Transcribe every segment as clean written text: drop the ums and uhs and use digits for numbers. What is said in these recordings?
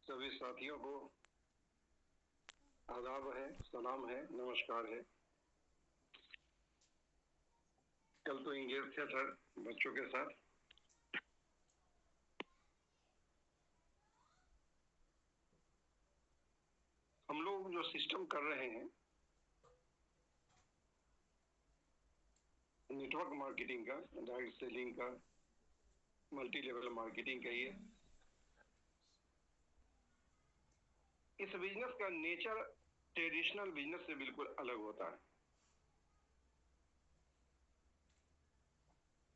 सभी साथियों को आदाब है, सलाम है, नमस्कार है। कल तो इंगेज थे सर बच्चों के साथ। हम लोग जो सिस्टम कर रहे हैं नेटवर्क मार्केटिंग का, डायरेक्ट सेलिंग का, मल्टी लेवल मार्केटिंग का, ये इस बिजनेस का नेचर ट्रेडिशनल बिजनेस से बिल्कुल अलग होता है।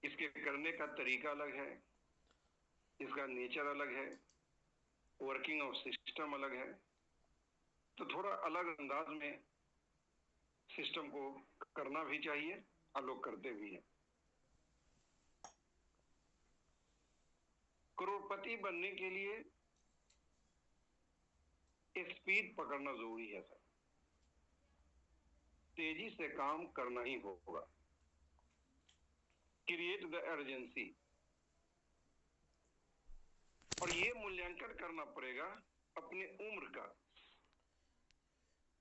इसके करने का तरीका अलग है, इसका नेचर अलग है, वर्किंग ऑफ सिस्टम अलग है। तो थोड़ा अलग अंदाज में सिस्टम को करना भी चाहिए और लोग करते भी हैं। करोड़पति बनने के लिए स्पीड पकड़ना जरूरी है सर। तेजी से काम करना ही होगा। Create the urgency. और ये मूल्यांकन करना पड़ेगा अपने उम्र का।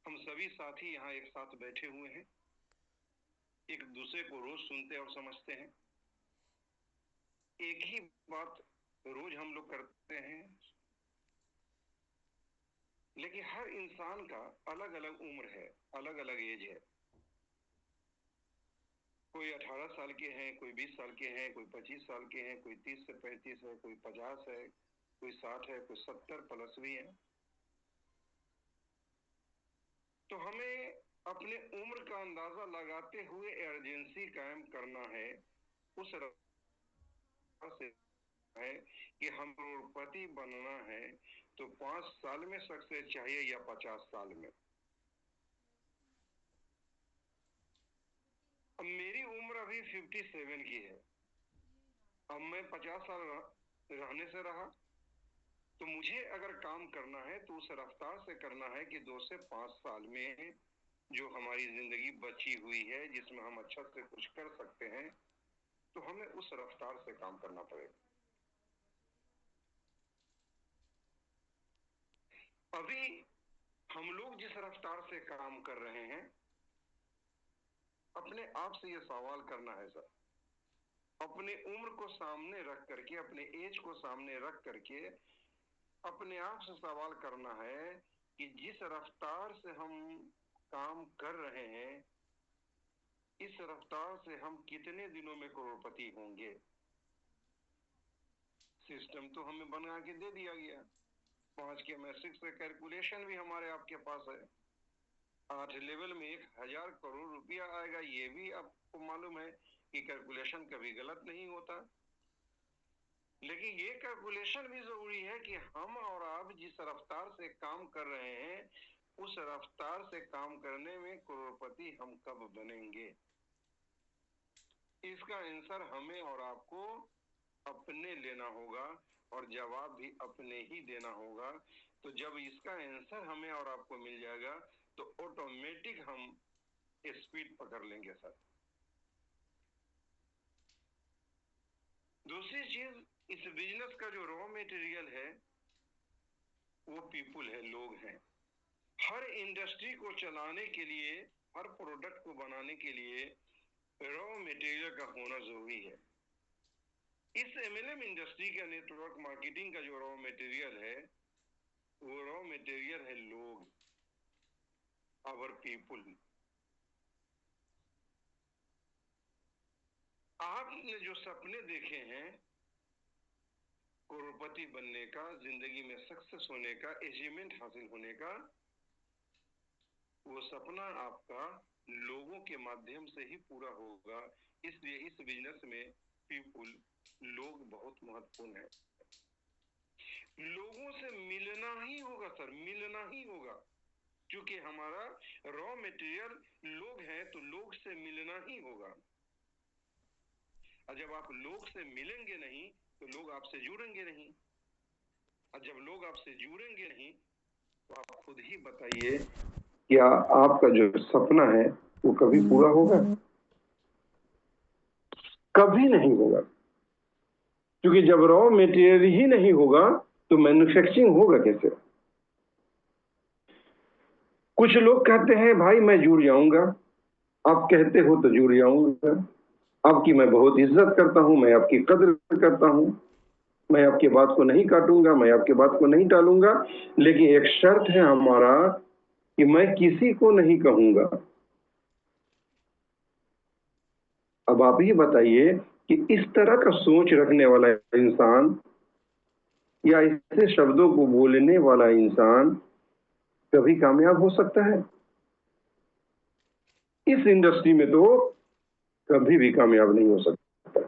हम सभी साथी यहाँ एक साथ बैठे हुए हैं, एक दूसरे को रोज सुनते और समझते हैं। एक ही बात रोज हम लोग करते हैं, लेकिन हर इंसान का अलग अलग उम्र है, अलग अलग एज है। कोई 18 साल के हैं, कोई 20 साल के हैं, कोई 25 साल के हैं, कोई 30 से 35 है, कोई 50 है, कोई 60 है, कोई 70 प्लस भी है। तो हमें अपने उम्र का अंदाजा लगाते हुए अर्जेंसी कायम करना है। उस राह से है कि हम करोड़पति बनना है तो 5 साल में सक्सेस चाहिए या 50 साल में। अब मेरी उम्र अभी 57 की है। अब मैं 50 साल रहने से रहा, तो मुझे अगर काम करना है तो उस रफ्तार से करना है कि 2 से 5 साल में जो हमारी जिंदगी बची हुई है, जिसमें हम अच्छा से कुछ कर सकते हैं, तो हमें उस रफ्तार से काम करना पड़ेगा। अभी हम लोग जिस रफ्तार से काम कर रहे हैं, अपने आप से ये सवाल करना है सर, अपने उम्र को सामने रख करके, अपने एज को सामने रख करके अपने आप से सवाल करना है कि जिस रफ्तार से हम काम कर रहे हैं, इस रफ्तार से हम कितने दिनों में करोड़पति होंगे। सिस्टम तो हमें बना के दे दिया गया। 5 के मैट्रिक्स से कैलकुलेशन भी हमारे आपके पास है। 8 लेवल में 1000 करोड़ रुपया आएगा, ये भी आपको मालूम है कि कैलकुलेशन कभी गलत नहीं होता। लेकिन ये कैलकुलेशन भी जरूरी है कि हम और आप जिस रफ्तार से काम कर रहे हैं, उस रफ्तार से काम करने में करोड़पति हम कब बनेंगे। इसका आंसर हमें और आपको अपने लेना होगा और जवाब भी अपने ही देना होगा। तो जब इसका आंसर हमें और आपको मिल जाएगा तो ऑटोमेटिक हम स्पीड पकड़ लेंगे सर। दूसरी चीज, इस बिजनेस का जो रॉ मटेरियल है वो पीपुल है, लोग हैं। हर इंडस्ट्री को चलाने के लिए, हर प्रोडक्ट को बनाने के लिए रॉ मटेरियल का होना जरूरी है। इस एमएलएम इंडस्ट्री का, नेटवर्क मार्केटिंग का जो रॉ मटेरियल है, वो रॉ मटेरियल है लोग, आवर पीपुल। आपने जो सपने देखे हैं करोड़पति बनने का, जिंदगी में सक्सेस होने का, अचीवमेंट हासिल होने का, वो सपना आपका लोगों के माध्यम से ही पूरा होगा। इसलिए इस बिजनेस में पीपुल, लोग बहुत महत्वपूर्ण है। लोगों से मिलना ही होगा सर, मिलना ही होगा, क्योंकि हमारा रॉ मटेरियल लोग हैं, तो लोग से मिलना ही होगा। और जब आप लोग से मिलेंगे नहीं तो लोग आपसे जुड़ेंगे नहीं, और जब लोग आपसे जुड़ेंगे नहीं तो आप खुद ही बताइए क्या आपका जो सपना है वो कभी पूरा होगा? कभी नहीं होगा, क्योंकि जब रॉ मटेरियल ही नहीं होगा तो मैन्युफैक्चरिंग होगा कैसे? कुछ लोग कहते हैं भाई मैं जुड़ जाऊंगा, आप कहते हो तो जुड़ जाऊंगा, आपकी मैं बहुत इज्जत करता हूं, मैं आपकी कद्र करता हूं, मैं आपकी बात को नहीं काटूंगा, मैं आपकी बात को नहीं टालूंगा, लेकिन एक शर्त है हमारा कि मैं किसी को नहीं कहूंगा। अब आप ये बताइए कि इस तरह का सोच रखने वाला इंसान या ऐसे शब्दों को बोलने वाला इंसान कभी कामयाब हो सकता है? इस इंडस्ट्री में तो कभी भी कामयाब नहीं हो सकता,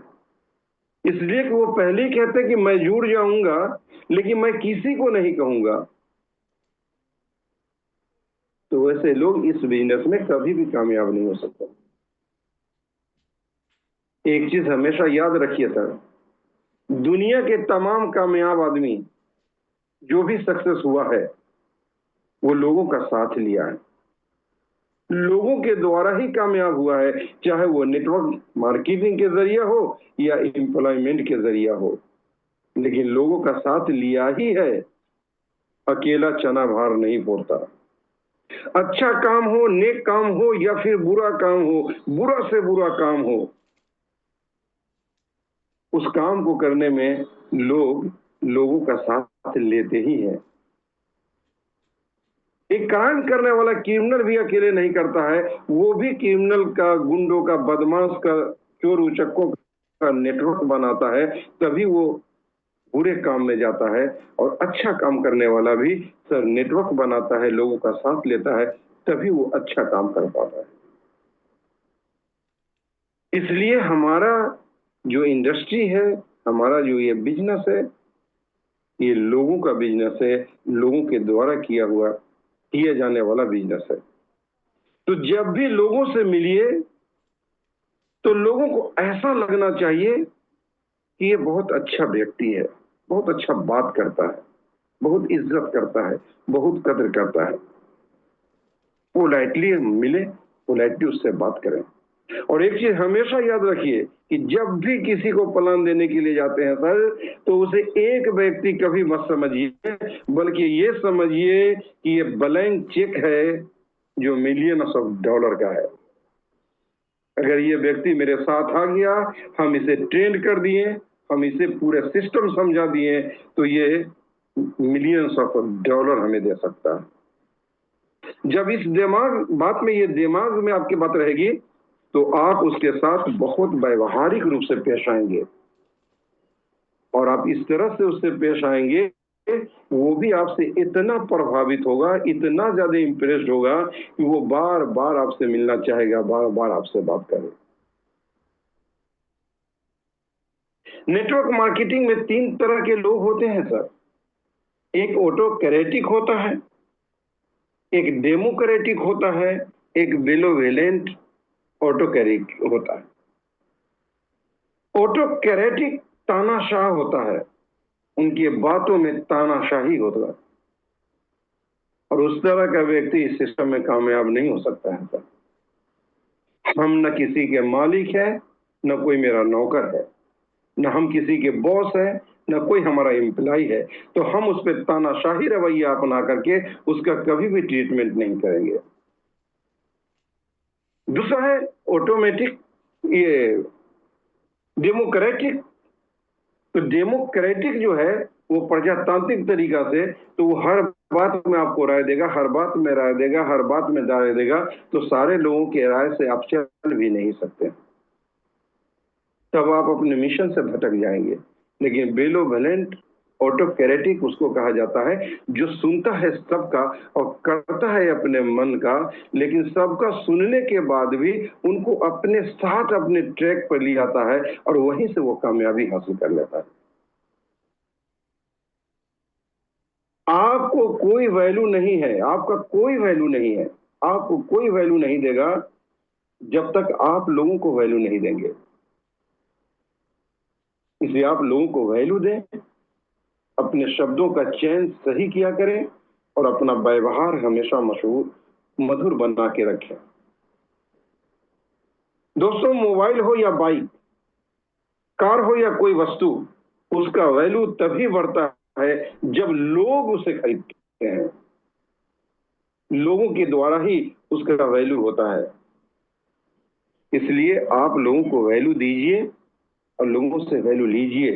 इसलिए कि वो पहले ही कहते हैं कि मैं जुड़ जाऊंगा लेकिन मैं किसी को नहीं कहूंगा। तो वैसे लोग इस बिजनेस में कभी भी कामयाब नहीं हो सकते। एक चीज हमेशा याद रखिए सर, दुनिया के तमाम कामयाब आदमी जो भी सक्सेस हुआ है वो लोगों का साथ लिया है, लोगों के द्वारा ही कामयाब हुआ है, चाहे वो नेटवर्क मार्केटिंग के जरिए हो या एम्प्लॉयमेंट के जरिए हो, लेकिन लोगों का साथ लिया ही है। अकेला चना भार नहीं फोड़ता। अच्छा काम हो, नेक काम हो या फिर बुरा काम हो, बुरा से बुरा काम हो, उस काम को करने में लोग लोगों का साथ लेते ही हैं। एक क्राइम करने वाला क्रिमिनल भी अकेले नहीं करता है, वो भी क्रिमिनल का, गुंडों का, बदमाश का, चोर उचक्कों का नेटवर्क बनाता है, तभी वो बुरे काम में जाता है। और अच्छा काम करने वाला भी सर नेटवर्क बनाता है, लोगों का साथ लेता है, तभी वो अच्छा काम कर पाता है। इसलिए हमारा जो इंडस्ट्री है, हमारा जो ये बिजनेस है, ये लोगों का बिजनेस है, लोगों के द्वारा किया जाने वाला बिजनेस है। तो जब भी लोगों से मिलिए तो लोगों को ऐसा लगना चाहिए कि ये बहुत अच्छा व्यक्ति है, बहुत अच्छा बात करता है, बहुत इज्जत करता है, बहुत कद्र करता है। पोलाइटली मिले, पोलाइटली उससे बात करें। और एक चीज हमेशा याद रखिए कि जब भी किसी को प्लान देने के लिए जाते हैं सर, तो उसे एक व्यक्ति कभी मत समझिए, बल्कि ये समझिए कि ये ब्लैंक चेक है जो मिलियंस ऑफ डॉलर का है। अगर ये व्यक्ति मेरे साथ आ गया, हम इसे ट्रेन कर दिए, हम इसे पूरे सिस्टम समझा दिए, तो ये मिलियंस ऑफ डॉलर हमें दे सकता है। जब इस बात में, ये दिमाग में आपकी बात रहेगी, तो आप उसके साथ बहुत व्यवहारिक रूप से पेश आएंगे, और आप इस तरह से उससे पेश आएंगे, वो भी आपसे इतना प्रभावित होगा, इतना ज्यादा इंप्रेस्ड होगा कि वो बार बार आपसे मिलना चाहेगा, बार बार आपसे बात करेगा। नेटवर्क मार्केटिंग में 3 तरह के लोग होते हैं सर। एक ऑटोक्रेटिक होता है, एक डेमोक्रेटिक होता है, एक बेलोवेलेंट ऑटोक्रेटिक होता है। ऑटोक्रेटिक तानाशाह होता है, उनकी बातों में तानाशाही होता है, और उस तरह का व्यक्ति इस सिस्टम में कामयाब नहीं हो सकता है सर। हम न किसी के मालिक है, न कोई मेरा नौकर है, न हम किसी के बॉस है, न कोई हमारा एम्प्लॉय है, तो हम उस पर तानाशाही रवैया अपना करके उसका कभी भी ट्रीटमेंट नहीं करेंगे। दूसरा है ऑटोमेटिक, ये डेमोक्रेटिक। तो डेमोक्रेटिक जो है वो प्रजातांत्रिक तरीका से, तो वो हर बात में आपको राय देगा, हर बात में राय देगा, हर बात में राय देगा, तो सारे लोगों के राय से आप चल भी नहीं सकते, तब आप अपने मिशन से भटक जाएंगे। लेकिन बेलोवेलेंट ऑटोक्रेटिक उसको कहा जाता है जो सुनता है सबका और करता है अपने मन का, लेकिन सबका सुनने के बाद भी उनको अपने साथ, अपने ट्रैक पर ले आता है, और वहीं से वो कामयाबी हासिल कर लेता है। आपको कोई वैल्यू नहीं है, आपका कोई वैल्यू नहीं है, आपको कोई वैल्यू नहीं देगा जब तक आप लोगों को वैल्यू नहीं देंगे। इसलिए आप लोगों को वैल्यू दें, अपने शब्दों का चयन सही किया करें, और अपना व्यवहार हमेशा मधुर बना के रखें। दोस्तों, मोबाइल हो या बाइक, कार हो या कोई वस्तु, उसका वैल्यू तभी बढ़ता है जब लोग उसे खरीदते हैं, लोगों के द्वारा ही उसका वैल्यू होता है। इसलिए आप लोगों को वैल्यू दीजिए और लोगों से वैल्यू लीजिए,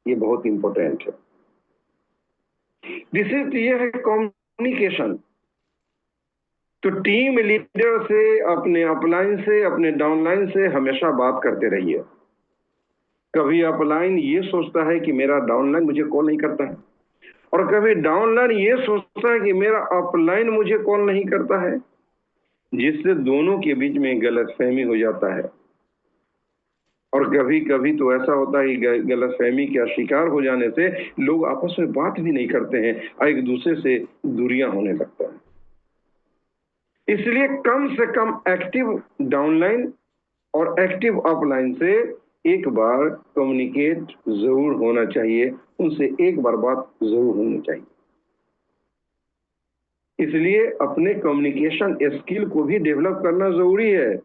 ये बहुत इंपॉर्टेंट है। दूसरी ये है कम्युनिकेशन। तो टीम लीडर से, अपने अपलाइन से, अपने डाउनलाइन से हमेशा बात करते रहिए। कभी अपलाइन ये सोचता है कि मेरा डाउनलाइन मुझे कॉल नहीं करता है, और कभी डाउनलाइन ये सोचता है कि मेरा अपलाइन मुझे कॉल नहीं करता है, जिससे दोनों के बीच में गलतफहमी हो जाता है। और कभी कभी तो ऐसा होता है कि गलतफहमी का शिकार हो जाने से लोग आपस में बात भी नहीं करते हैं और एक दूसरे से दूरियां होने लगता है। इसलिए कम से कम एक्टिव डाउनलाइन और एक्टिव अपलाइन से एक बार कम्युनिकेट जरूर होना चाहिए, उनसे एक बार बात जरूर होनी चाहिए। इसलिए अपने कम्युनिकेशन स्किल को भी डेवलप करना जरूरी है,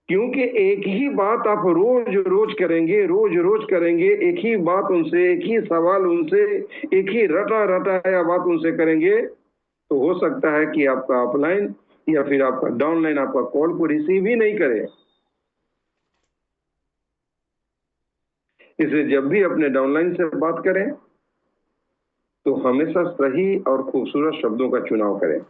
क्योंकि एक ही बात आप रोज रोज करेंगे, एक ही बात उनसे, एक ही सवाल उनसे, एक ही रटा रटाया बात उनसे करेंगे, तो हो सकता है कि आपका अपलाइन या फिर आपका डाउनलाइन आपका कॉल को रिसीव ही नहीं करे। इसलिए जब भी अपने डाउनलाइन से बात करें तो हमेशा सही और खूबसूरत शब्दों का चुनाव करें।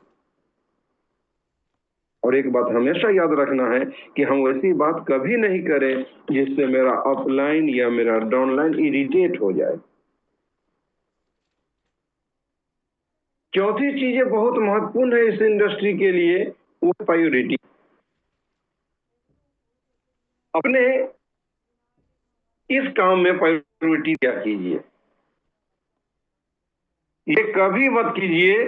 और एक बात हमेशा याद रखना है कि हम वैसी बात कभी नहीं करें जिससे मेरा अपलाइन या मेरा डाउनलाइन इरिटेट हो जाए। चौथी चीजें बहुत महत्वपूर्ण है इस इंडस्ट्री के लिए, वो प्रायोरिटी। अपने इस काम में प्रायोरिटी क्या कीजिए। ये कभी मत कीजिए,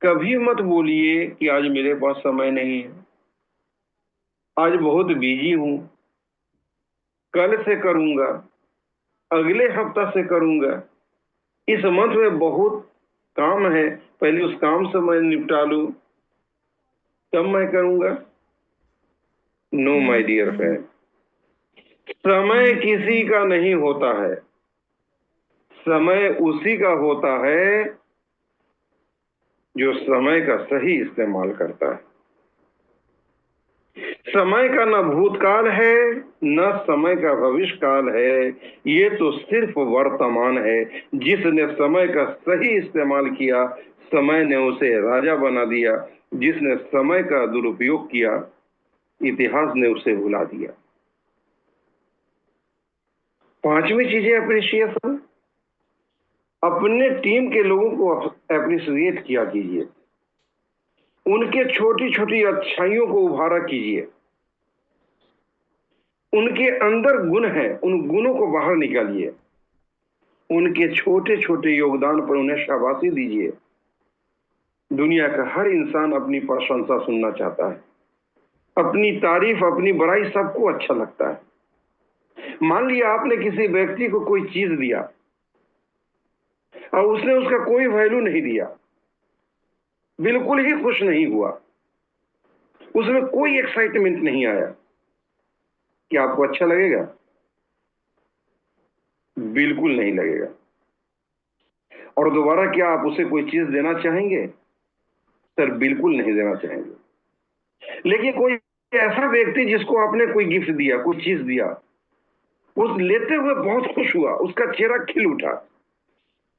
कभी मत बोलिए कि आज मेरे पास समय नहीं है, आज बहुत बिजी हूं, कल से करूंगा, अगले हफ्ता से करूंगा, इस मंथ में बहुत काम है, पहले उस काम से मैं निपटा लूं तब मैं करूंगा। नो माय डियर फ्रेंड, समय किसी का नहीं होता है, समय उसी का होता है जो समय का सही इस्तेमाल करता है। समय का न भूतकाल है न समय का भविष्य काल है, ये तो सिर्फ वर्तमान है। जिसने समय का सही इस्तेमाल किया, समय ने उसे राजा बना दिया। जिसने समय का दुरुपयोग किया, इतिहास ने उसे भुला दिया। पांचवी चीज है अप्रिशिएशन। अपने टीम के लोगों को अप्रिशिएट किया कीजिए, उनके छोटी छोटी अच्छाइयों को उभारा कीजिए। उनके अंदर गुण है, उन गुणों को बाहर निकालिए। उनके छोटे छोटे योगदान पर उन्हें शाबाशी दीजिए। दुनिया का हर इंसान अपनी प्रशंसा सुनना चाहता है, अपनी तारीफ, अपनी बड़ाई सबको अच्छा लगता है। मान लिया आपने किसी व्यक्ति को कोई चीज दिया और उसने उसका कोई वैल्यू नहीं दिया, बिल्कुल ही खुश नहीं हुआ, उसमें कोई एक्साइटमेंट नहीं आया, क्या आपको अच्छा लगेगा? बिल्कुल नहीं लगेगा। और दोबारा क्या आप उसे कोई चीज देना चाहेंगे? सर बिल्कुल नहीं देना चाहेंगे। लेकिन कोई ऐसा व्यक्ति जिसको आपने कोई गिफ्ट दिया, कोई चीज दिया, उस लेते हुए बहुत खुश हुआ, उसका चेहरा खिल उठा,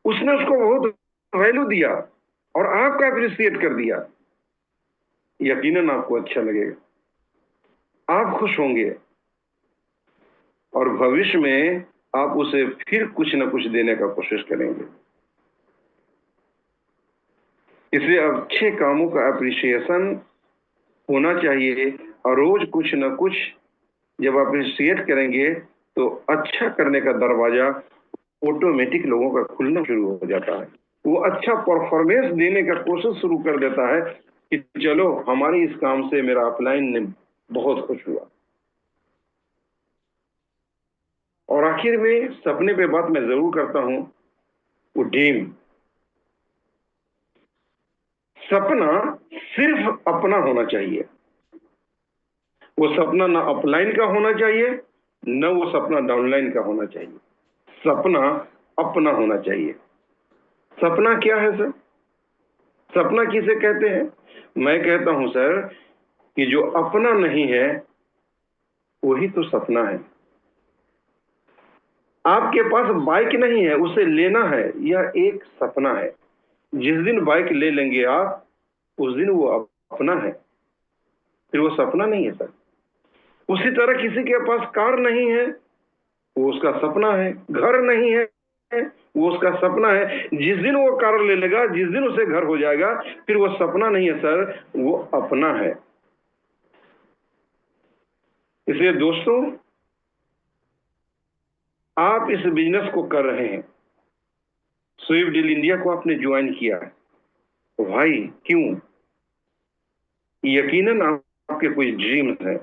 उसने उसको बहुत वैल्यू दिया और आपका अप्रिशिएट कर दिया, यकीनन आपको अच्छा लगेगा, आप खुश होंगे और भविष्य में आप उसे फिर कुछ ना कुछ देने का कोशिश करेंगे। इसलिए अच्छे कामों का अप्रिशिएशन होना चाहिए और रोज कुछ ना कुछ जब अप्रिशिएट करेंगे तो अच्छा करने का दरवाजा ऑटोमेटिक लोगों का खुलना शुरू हो जाता है। वो अच्छा परफॉर्मेंस देने का कोशिश शुरू कर देता है कि चलो हमारी इस काम से मेरा अपलाइन ने बहुत खुश हुआ। और आखिर में सपने पे बात मैं जरूर करता हूं, वो ड्रीम। सपना सिर्फ अपना होना चाहिए, वो सपना ना अपलाइन का होना चाहिए, न वो सपना डाउनलाइन का होना चाहिए। सपना अपना होना चाहिए। सपना क्या है सर? सपना किसे कहते हैं? मैं कहता हूं सर कि जो अपना नहीं है वही तो सपना है। आपके पास बाइक नहीं है, उसे लेना है, यह एक सपना है। जिस दिन बाइक ले लेंगे आप, उस दिन वो अपना है, फिर वो सपना नहीं है सर। उसी तरह किसी के पास कार नहीं है, वो उसका सपना है। घर नहीं है, वो उसका सपना है। जिस दिन वो कार ले लेगा, जिस दिन उसे घर हो जाएगा, फिर वो सपना नहीं है सर, वो अपना है। इसलिए दोस्तों, आप इस बिजनेस को कर रहे हैं, स्विफ्ट डील इंडिया को आपने ज्वाइन किया, तो भाई क्यों? यकीनन आपके कुछ ड्रीम्स हैं,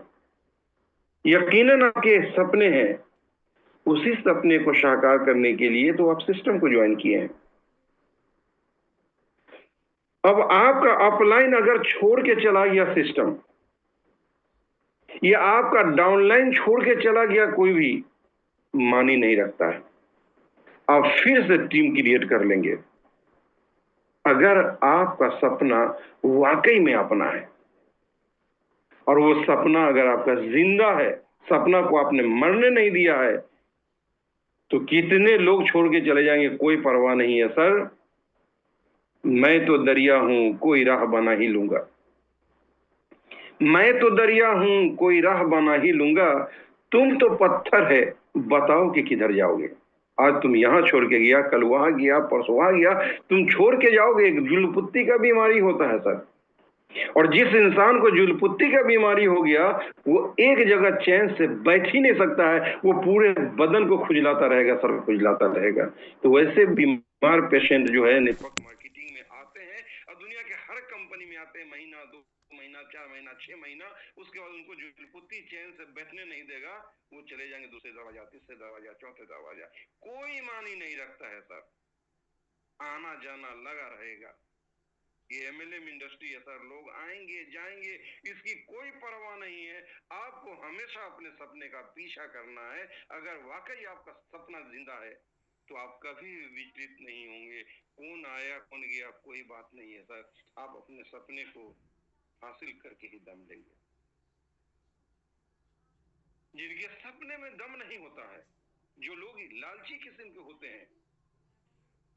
यकीनन आपके सपने हैं। उसी सपने को साकार करने के लिए तो आप सिस्टम को ज्वाइन किए हैं। अब आपका अपलाइन अगर छोड़ के चला गया सिस्टम, या आपका डाउनलाइन छोड़ के चला गया कोई भी, मान ही नहीं रखता है। आप फिर से टीम क्रिएट कर लेंगे अगर आपका सपना वाकई में अपना है। और वो सपना अगर आपका जिंदा है, सपना को आपने मरने नहीं दिया है, तो कितने लोग छोड़ के चले जाएंगे कोई परवाह नहीं है सर। मैं तो दरिया हूं, कोई राह बना ही लूंगा। मैं तो दरिया हूं, कोई राह बना ही लूंगा। तुम तो पत्थर है, बताओ कि किधर जाओगे। आज तुम यहां छोड़ के गया, कल वहां गया, परसों वहां गया, तुम छोड़ के जाओगे। एक जुलपुत्ती का बीमारी होता है सर, और जिस इंसान को जुलपुत्ती का बीमारी हो गया, वो एक जगह चैन से बैठ ही नहीं सकता है, वो पूरे बदन को खुजलाता रहेगा सर, खुजलाता रहेगा। तो वैसे बीमार पेशेंट जो है नेटवर्क मार्केटिंग में आते हैं, और दुनिया के हर कंपनी में आते हैं, महीना, 2 महीना, 4 महीना, 6 महीना, उसके बाद उनको जुलपुत्ती चैन से बैठने नहीं देगा, वो चले जाएंगे दूसरे दरवाजा, तीसरे दरवाजा, चौथे दरवाजा। कोई मानी नहीं रखता है सर, आना जाना लगा रहेगा। ये एमएलएम इंडस्ट्री है सर, लोग आएंगे जाएंगे, इसकी कोई परवाह नहीं है। आपको हमेशा अपने सपने का पीछा करना है। अगर वाकई आपका सपना जिंदा है, तो आप कभी विचलित नहीं होंगे। कौन आया कौन गया कोई बात नहीं है सर, आप अपने सपने को हासिल करके ही दम लेंगे। जिनके सपने में दम नहीं होता है, जो लोग लालची किस्म के होते हैं,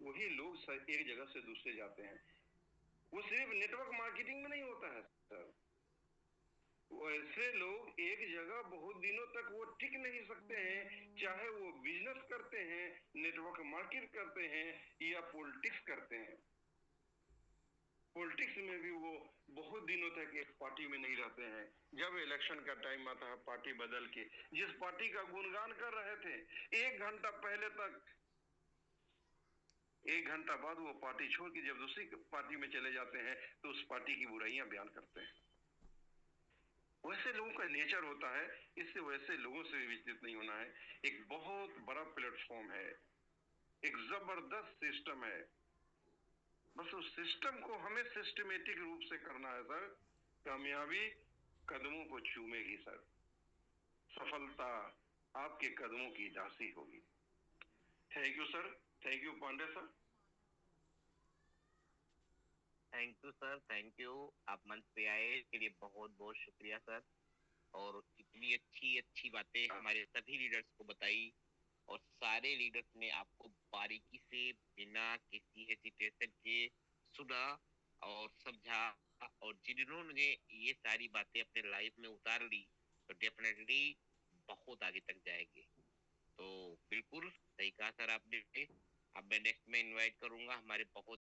वही लोग एक जगह से दूसरे जाते हैं। वो सिर्फ नेटवर्क मार्केटिंग में नहीं होता है सर, वैसे लोग एक जगह बहुत दिनों तक वो टिक नहीं सकते हैं, चाहे वो बिजनेस करते हैं, नेटवर्क मार्केट करते हैं, या पॉलिटिक्स करते हैं। पॉलिटिक्स में भी वो बहुत दिनों तक एक पार्टी में नहीं रहते हैं। जब इलेक्शन का टाइम आता है, पार्टी बदल के जिस पार्टी का गुणगान कर रहे थे 1 घंटा पहले तक, 1 घंटा बाद वो पार्टी छोड़ के जब दूसरी पार्टी में चले जाते हैं, तो उस पार्टी की बुराइयां बयान करते हैं। वैसे लोगों का नेचर होता है, इससे वैसे लोगों से विचलित नहीं होना है। एक बहुत बड़ा प्लेटफॉर्म है, एक जबरदस्त सिस्टम है, बस उस सिस्टम को हमें सिस्टमेटिक रूप से करना है सर। कामयाबी कदमों को चूमेगी सर, सफलता आपके कदमों की दासी होगी। Thank you sir, thank you Pandey sir. Thank you sir, thank you. आप मंच पे आए इसके लिए बहुत बहुत शुक्रिया सर। और इतनी अच्छी अच्छी बातें हमारे सभी लीडर्स को बताई, और सारे लीडर्स ने आपको बारीकी से बिना किसी हेजिटेशन के सुना और समझा। और जिन्होंने ये सारी बातें अपने लाइफ में उतार ली, तो डेफिनेटली बहुत आगे तक जाएंगे। तो बिल्कुल सही कहा सर आपने। अब मैं नेक्स्ट में इनवाइट करूंगा हमारे बहुत